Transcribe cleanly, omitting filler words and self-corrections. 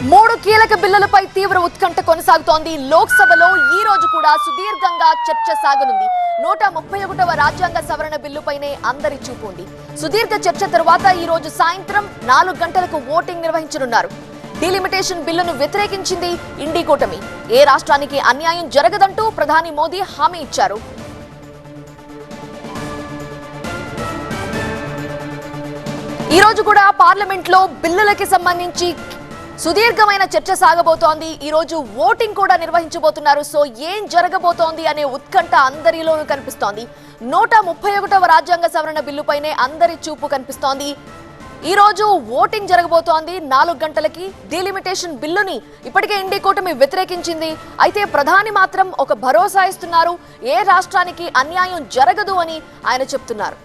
మూడు కీలక బిల్లులపై తీవ్ర ఉత్కంఠ కొనసాగుతోంది. లోక్సభలో ఈ రోజు కూడా సుదీర్ఘంగా చర్చ సాగనుంది. 131వ రాజ్యాంగ సవరణ బిల్లుపైనే అందరి చూపు ఉంది. సుదీర్ఘ చర్చ తరువాత ఈ రోజు సాయంత్రం 4 గంటలకు ఓటింగ్ నిర్వహించనున్నారు. డీలిమిటేషన్ బిల్లును వ్యతిరేకించింది ఇండి కూటమి. ఏ రాష్ట్రానికి అన్యాయం జరగదంటూ ప్రధాని మోదీ హామీ ఇచ్చారు. ఈ రోజు కూడా పార్లమెంట్ లో బిల్లులకి సంబంధించి సుదీర్ఘమైన చర్చ సాగబోతోంది. ఈ రోజు ఓటింగ్ కూడా నిర్వహించబోతున్నారు. సో ఏం జరగబోతోంది అనే ఉత్కంఠ అందరిలోనూ కనిపిస్తోంది. 131వ రాజ్యాంగ సవరణ బిల్లుపైనే అందరి చూపు కనిపిస్తోంది. ఈ రోజు ఓటింగ్ జరగబోతోంది 4 గంటలకి. డీలిమిటేషన్ బిల్లుని ఇప్పటికే ఇండి కూటమి వ్యతిరేకించింది. అయితే ప్రధాని మాత్రం ఒక భరోసా ఇస్తున్నారు. ఏ రాష్ట్రానికి అన్యాయం జరగదు అని ఆయన చెప్తున్నారు.